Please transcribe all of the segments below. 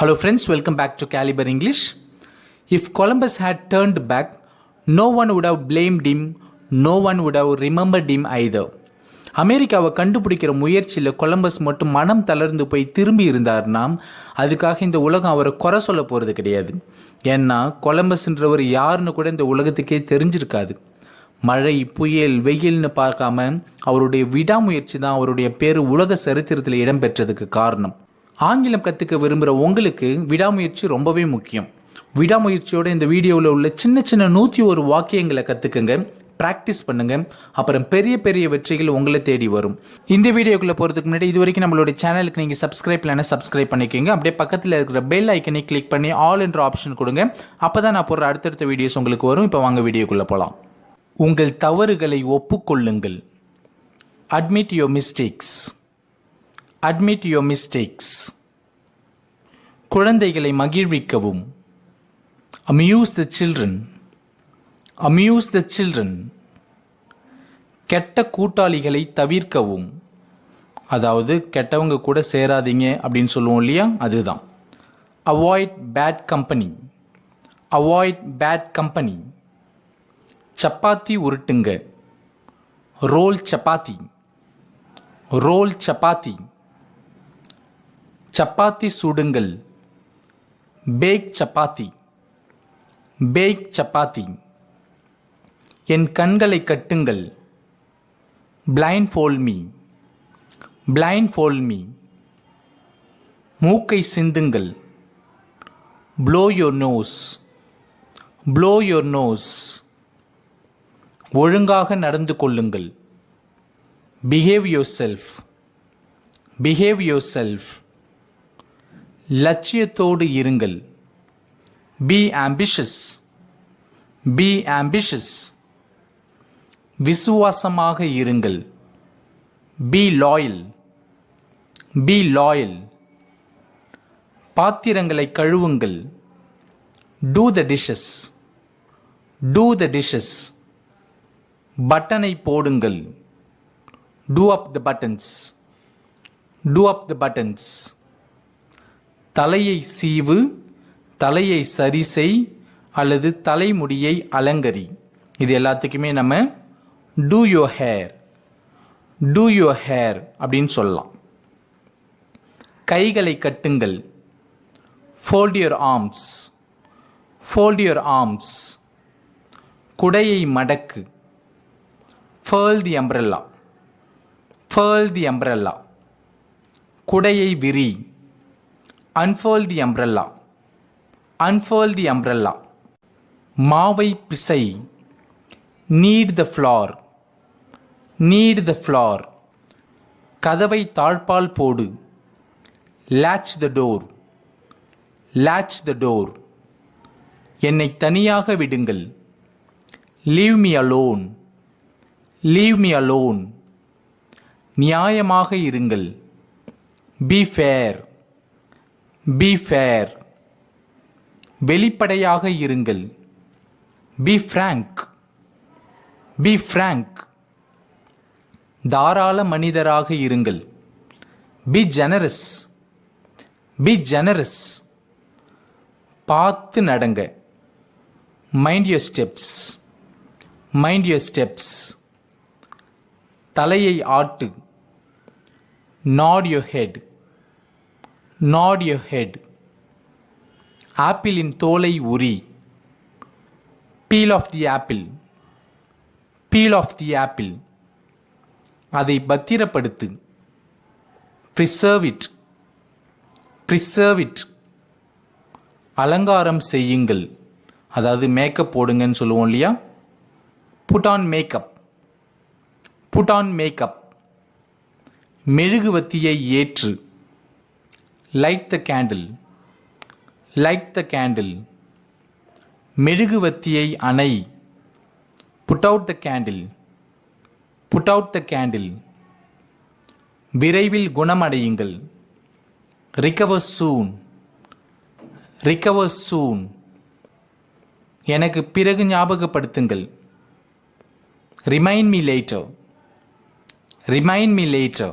Hello friends, welcome back to Caliber English. If Columbus had turned back, no one would have blamed him, no one would have remembered him either. அமெரிக்காவை கண்டுபிடிக்கிற முயற்சியில் Columbus மட்டும் மனம் தளர்ந்து போய் திரும்பி இருந்தார்னா அதுக்காக இந்த உலகம் அவரை குறை சொல்ல போகிறது கிடையாது. ஏன்னா கொலம்பஸ்ன்றவர் யாருன்னு கூட இந்த உலகத்துக்கே தெரிஞ்சிருக்காது. மழை, புயல், வெயில்னு பார்க்காம அவருடைய விடாமுயற்சி தான் அவருடைய பேர் உலக சரித்திரத்தில் இடம்பெற்றதுக்கு காரணம். ஆங்கிலம் கற்றுக்க விரும்புகிற உங்களுக்கு விடாமுயற்சி ரொம்பவே முக்கியம். விடாமுயற்சியோட இந்த வீடியோவில் உள்ள சின்ன சின்ன 101 வாக்கியங்களை கற்றுக்குங்க, ப்ராக்டிஸ் பண்ணுங்கள். அப்புறம் பெரிய பெரிய வெற்றிகள் உங்களை தேடி வரும். இந்த வீடியோக்குள்ளே போகிறதுக்கு முன்னாடி இது வரைக்கும் நம்மளோட சேனலுக்கு நீங்கள் சப்ஸ்கிரைப் இல்லைன்னா சப்ஸ்கிரைப் பண்ணிக்கோங்க. அப்படியே பக்கத்தில் இருக்கிற பெல் ஐக்கனை கிளிக் பண்ணி ஆல் என்ற ஆப்ஷன் கொடுங்க. அப்போ தான் நான் போடுற அடுத்தடுத்த வீடியோஸ் உங்களுக்கு வரும். இப்போ வாங்க வீடியோக்குள்ளே போகலாம். உங்கள் தவறுகளை ஒப்புக்கொள்ளுங்கள். Admit your mistakes. Admit your mistakes. குழந்தைகளை மகிழ்விக்கவும். Amuse the children. Amuse the children. கெட்ட கூட்டாளிகளை தவிர்க்கவும். அதாவது கெட்டவங்க கூட சேராதீங்க அப்படின்னு சொல்லுவோம் இல்லையா, அதுதான். Avoid bad company. Avoid bad company. சப்பாத்தி உருட்டுங்க. Roll chapati. Roll chapati. சப்பாத்தி சுடுங்கள். பேக் சப்பாத்தி. பேக் சப்பாத்தி. என் கண்களை கட்டுங்கள். Blindfold me. Blindfold me. மூக்கை சிந்துங்கள். Blow your nose. Blow your nose. ஒழுங்காக நடந்து கொள்ளுங்கள். Behave yourself. Behave yourself. லட்சியத்தோடு இருங்கள். Be ambitious. Be ambitious. விசுவாசமாக இருங்கள். Be loyal. Be loyal. பாத்திரங்களை கழுவுங்கள். Do the dishes. Do the dishes. பட்டனை போடுங்கள். Do up the buttons. Do up the buttons. தலையை சீவு, தலையை சரி செய் அல்லது தலைமுடியை அலங்கரி. இது எல்லாத்துக்குமே நம்ம do your hair, do your hair அப்படின்னு சொல்லலாம். கைகளை கட்டுங்கள். Fold your arms. Fold your arms. குடையை மடக்கு. ஃபர்ல் தி அம்ப்ரெல்லா. ஃபர்ல் தி அம்ப்ரெல்லா. குடையை விரி. Unfurl the umbrella. Unfurl the umbrella. மாவை பிசை. Knead the flour. Knead the flour. கதவை தாழ்பால் போடு. Latch the door. Latch the door. என்னை தனியாக விடுங்கள். Leave me alone. Leave me alone. நியாயமாக இருங்கள். Be fair. Be fair. வெளிப்படையாக இருங்கள். Be frank. Be frank. தாராள மனிதராக இருங்கள். Be generous. Be generous. பார்த்து நடங்க. Mind your steps. Mind your steps. தலையை ஆட்டு. Nod your head. Nod your head. ஆப்பிளின் தோலை உரி. Peel off the apple. Peel off the apple. அதை பத்திரப்படுத்து. Preserve it. Preserve it. அலங்காரம் செய்யுங்கள். அதாவது மேக்கப் போடுங்கன்னு சொல்லுவோம் இல்லையா. Put on makeup. Put on makeup. மெழுகுவத்தியை ஏற்று. Light the candle. Light the candle. மெழுகுவத்தியை அணை. Put out the candle. Put out the candle. விரைவில் குணமடையுங்கள். Recover soon. Recover soon. எனக்கு பிறகு ஞாபகப்படுத்துங்கள். Remind me later. Remind me later.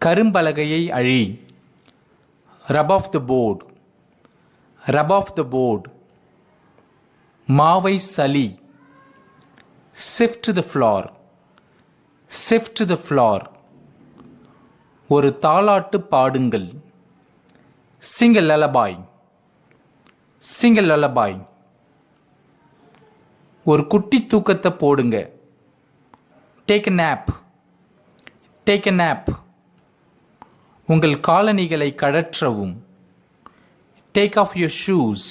கரும்பலகையை அழி. rub off the board, rub off the board. மாவை சலி, sift the floor, sift the floor. ஒரு தாலாட்டு பாடுங்கள், sing a lullaby, sing a lullaby. ஒரு குட்டி தூக்கத்தை போடுங்க, take a nap, take a nap. உங்கள் காலணிகளை கழற்றவும், take off your shoes,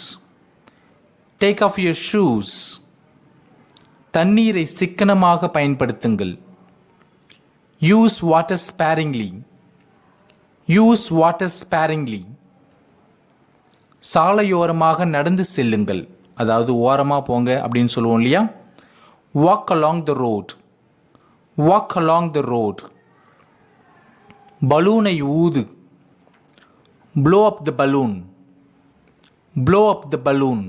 take off your shoes. தண்ணீரை சிக்கனமாக பயன்படுத்துங்கள், use water sparingly, use water sparingly. சாலையோரமாக நடந்து செல்லுங்கள், அதாவது ஓரமாக போங்க அப்படின்னு சொல்லுவோம் இல்லையா. walk along the road, walk along the road. பலூனை ஊது, blow up the balloon, blow up the balloon.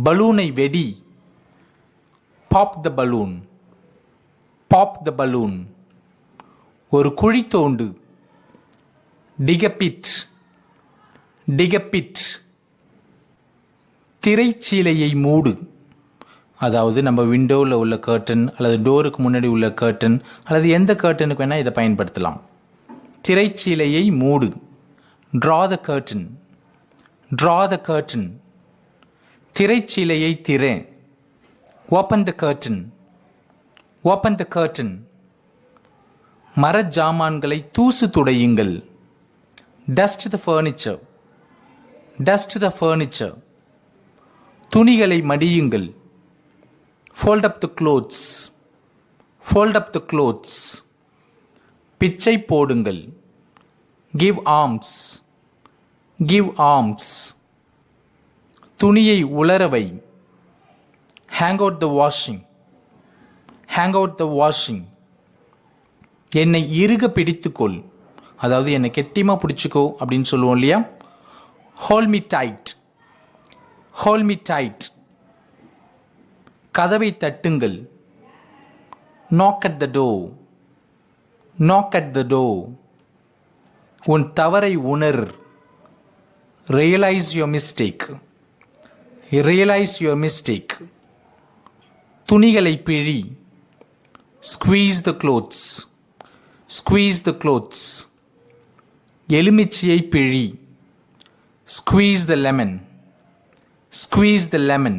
பலூனை வெடி, pop the balloon, pop the balloon. ஒரு குழி தோண்டு, dig a pit, dig a pit. திரைச்சீலையை மூடு, அதாவது நம்ம விண்டோவில் உள்ள கர்டன் அல்லது டோருக்கு முன்னாடி உள்ள கர்டன் அல்லது எந்த கர்டனுக்கு வேணால் இதை பயன்படுத்தலாம். திரைச்சீலையை மூடு, draw the curtain, draw the curtain. திரைச்சீலையை திற, open the curtain, open the curtain. மரஜாமான்களை தூசு துடையுங்கள், dust the furniture, dust the furniture. துணிகளை மடியுங்கள், fold up the clothes, fold up the clothes. பிச்சை போடுங்கள், give alms, give alms. துணியை உலரவை, hang out the washing, hang out the washing. என்னை இறுக பிடித்துக்கொள், அதாவது என்னை கெட்டியமாக பிடிச்சிக்கோ அப்படின்னு சொல்லுவோம் இல்லையா. hold me tight, hold me tight. கதவை தட்டுங்கள், knock at the door, knock at the door. உன் தவறை உணர், realize your mistake, realize your mistake. துணிகளை பிழி, squeeze the clothes, squeeze the clothes. எலுமிச்சையை பிழி, squeeze the lemon, squeeze the lemon.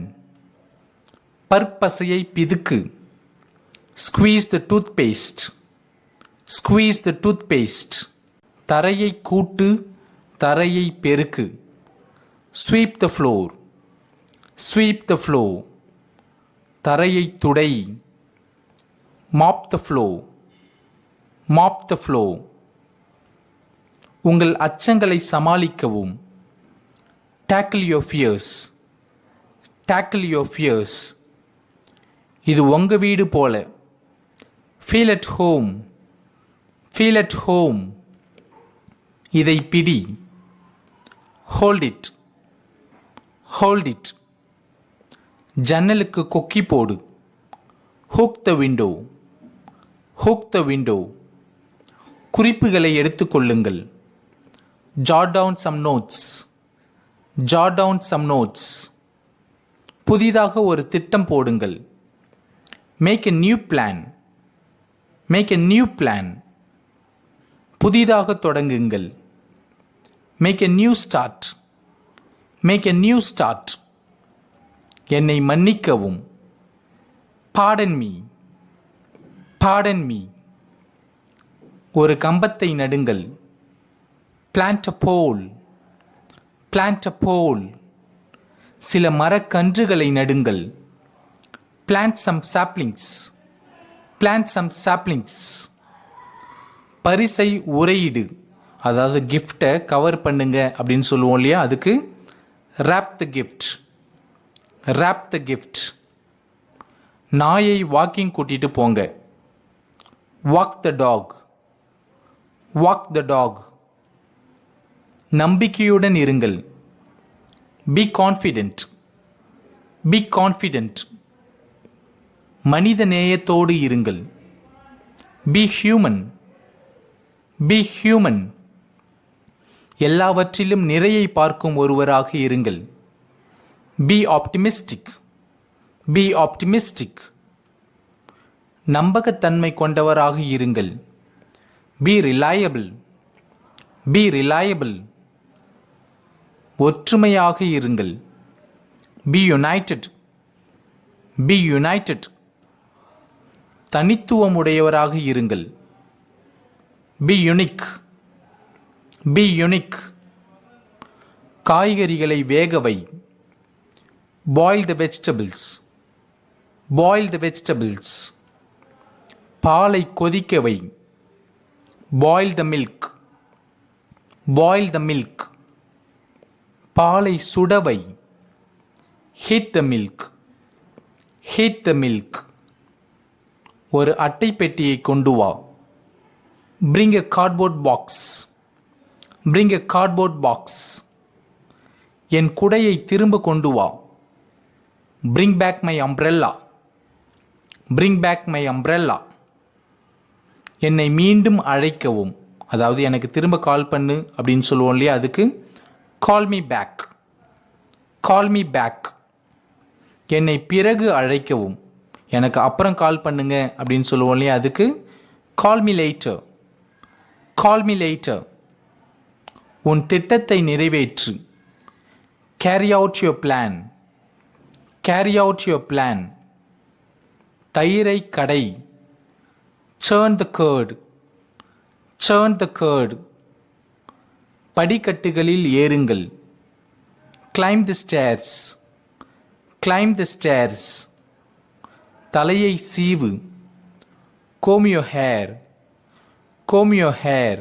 பற்பசையை பிதுக்கு, squeeze the toothpaste, squeeze the toothpaste. தரையை கூட்டு, தரையை பெருக்கு, sweep the floor, sweep the floor. தரையை துடை, mop the floor, mop the floor. உங்கள் அச்சங்களை சமாளிக்கவும், tackle your fears, tackle your fears. இது உங்க வீடு போல, feel at home, feel at home. இதை பிடி, hold it, hold it. ஜன்னலுக்கு கொக்கி போடு, hook the window, hook the window. குறிப்புகளை எடுத்துக்கொள்ளுங்கள், jot down some notes, jot down some notes. புதிதாக ஒரு திட்டம் போடுங்கள், make a new plan, make a new plan. புதிதாக தொடங்குங்கள், make a new start, make a new start. என்னை மன்னிக்கவும், pardon me, pardon me. ஒரு கம்பத்தை நடுங்கள், plant a pole, plant a pole. சில மரக்கன்றுகளை நடுங்கள், plant some saplings, plant some saplings. பரிசை உரையிடு, அதாவது கிஃப்டை cover பண்ணுங்க அப்படின்னு சொல்லுவோம் இல்லையா, அதுக்கு wrap the gift, wrap the gift. நாயை வாக்கிங் கூட்டிட்டு போங்க, walk the dog, walk the dog. நம்பிக்கையுடன் இருங்கள், be confident, be confident. மனித நேயத்தோடு இருங்கள், be human, be human. எல்லாவற்றிலும் நிறையை பார்க்கும் ஒருவராக இருங்கள். Be optimistic. Be optimistic. நம்பகத்தன்மை கொண்டவராக இருங்கள். Be reliable. Be reliable. ஒற்றுமையாக இருங்கள். Be united. Be united. தனித்துவமுடையவராக இருங்கள். Be unique. Be unique. காய்கறிகளை வேகவை. Boil the vegetables. Boil the vegetables. பாலை கொதிக்கவை. Boil the milk. Boil the milk. பாலை சுடவை. Heat the milk. Heat the milk. ஒரு அட்டை பெட்டியை கொண்டு வா. Bring a cardboard box. Bring a cardboard box. என் குடையை திரும்ப கொண்டு வா. Bring back my umbrella. Bring back my umbrella. என்னை மீண்டும் அழைக்கவும். அதாவது எனக்கு திரும்ப கால் பண்ணு அப்படின்னு சொல்லுவோம் இல்லையா, அதுக்கு call me back. Call me back. என்னை பிறகு அழைக்கவும். எனக்கு அப்புறம் கால் பண்ணுங்க அப்படின்னு சொல்லுவோம் இல்லையா, அதுக்கு call me later. Call me later. உன் திட்டத்தை நிறைவேற்று. Carry out your plan. Carry out your plan. தயிரை கடை. Churn the curd. Churn the curd. படிக்கட்டுகளில் ஏறுங்கள். Climb the stairs. Climb the stairs. தலையை சீவு. Comb your hair. Comb your hair.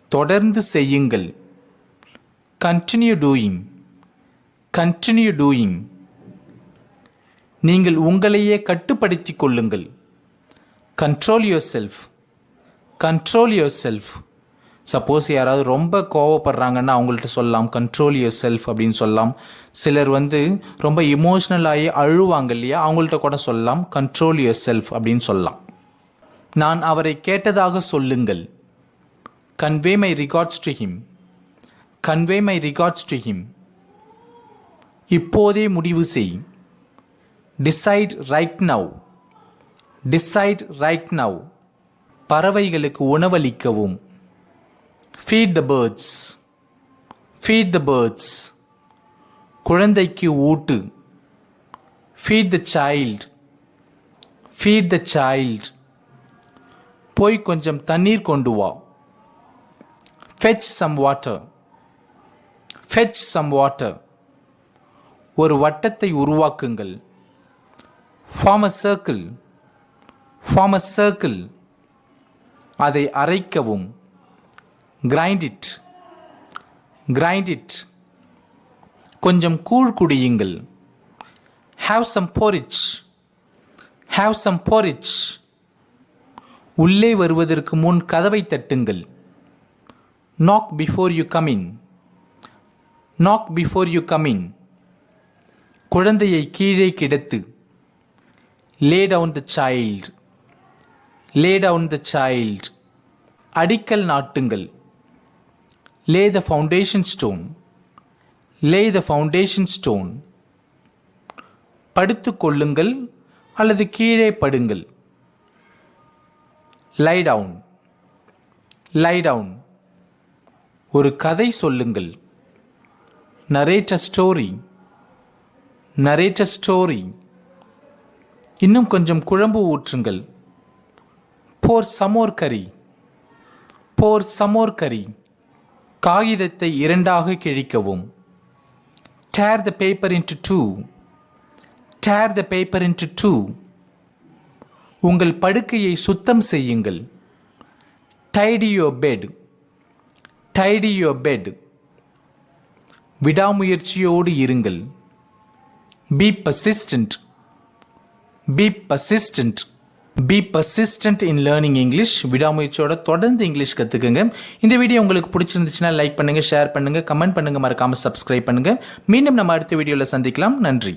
தொடர்ந்து செய்யுங்கள். Continue doing. Continue doing. நீங்கள் உங்களையே கட்டுப்படுத்திக் கொள்ளுங்கள். Control yourself. Control yourself. Suppose யாராவது ரொம்ப கோவப்படுறாங்கன்னா அவங்கள்ட்ட சொல்லலாம் கண்ட்ரோல் யுவர் செல்ஃப் அப்படின்னு சொல்லலாம். சிலர் ரொம்ப இமோஷ்னலாகி அழுவாங்க இல்லையா, அவங்கள்ட்ட கூட சொல்லலாம் கண்ட்ரோல் யுவர் செல்ஃப் அப்படின்னு சொல்லலாம். நான் அவரை கேட்டதாக சொல்லுங்கள். Convey my regards to him. Convey my regards to him. இப்போதே முடிவு செய். Decide right now. Decide right now. பறவைகளுக்கு உணவளிக்கவும். Feed the birds. Feed the birds. குழந்தைக்கு ஊட்டு. Feed the child. Feed the child. போய் கொஞ்சம் தண்ணீர் கொண்டு வா. Fetch some water. Fetch some water. ஒரு வட்டத்தை உருவாக்குங்கள். Form a circle. Form a circle. அதை அரைக்கவும். Grind it. Grind it. கொஞ்சம் கூழ் குடியுங்கள். Have some porridge. Have some porridge. உள்ளே வருவதற்கு முன் கதவை தட்டுங்கள். Knock before you come in. Knock before you come in. குழந்தையை கீழே கிடத்து. Lay down the child. Lay down the child. அடிக்கல் நாட்டுங்கள். Lay the foundation stone. Lay the foundation stone. படுத்துக் கொள்ளுங்கள் அல்லது கீழே படுங்கள். Lie down. Lie down. ஒரு கதை சொல்லுங்கள். Narrate a story. Narrate a story. இன்னும் கொஞ்சம் குழம்பு ஊற்றுங்கள். Pour some more curry. Pour some more curry. காகிதத்தை இரண்டாக கிழிக்கவும். Tear the paper into two. Tear the paper into two. உங்கள் படுக்கையை சுத்தம் செய்யுங்கள். Tidy your bed. Tidy your bed. விடாமுயற்சியோடு இருங்கள். Be persistent. Be persistent. Be persistent in learning English. விடாமுயற்சியோட தொடர்ந்து English கற்றுக்குங்க. இந்த video உங்களுக்கு பிடிச்சிருந்துச்சுன்னா லைக் பண்ணுங்கள், ஷேர் பண்ணுங்கள், கமெண்ட் பண்ணுங்கள், மறக்காமல் சப்ஸ்கிரைப் பண்ணுங்கள். மீண்டும் நம்ம அடுத்த வீடியோவில் சந்திக்கலாம். நன்றி.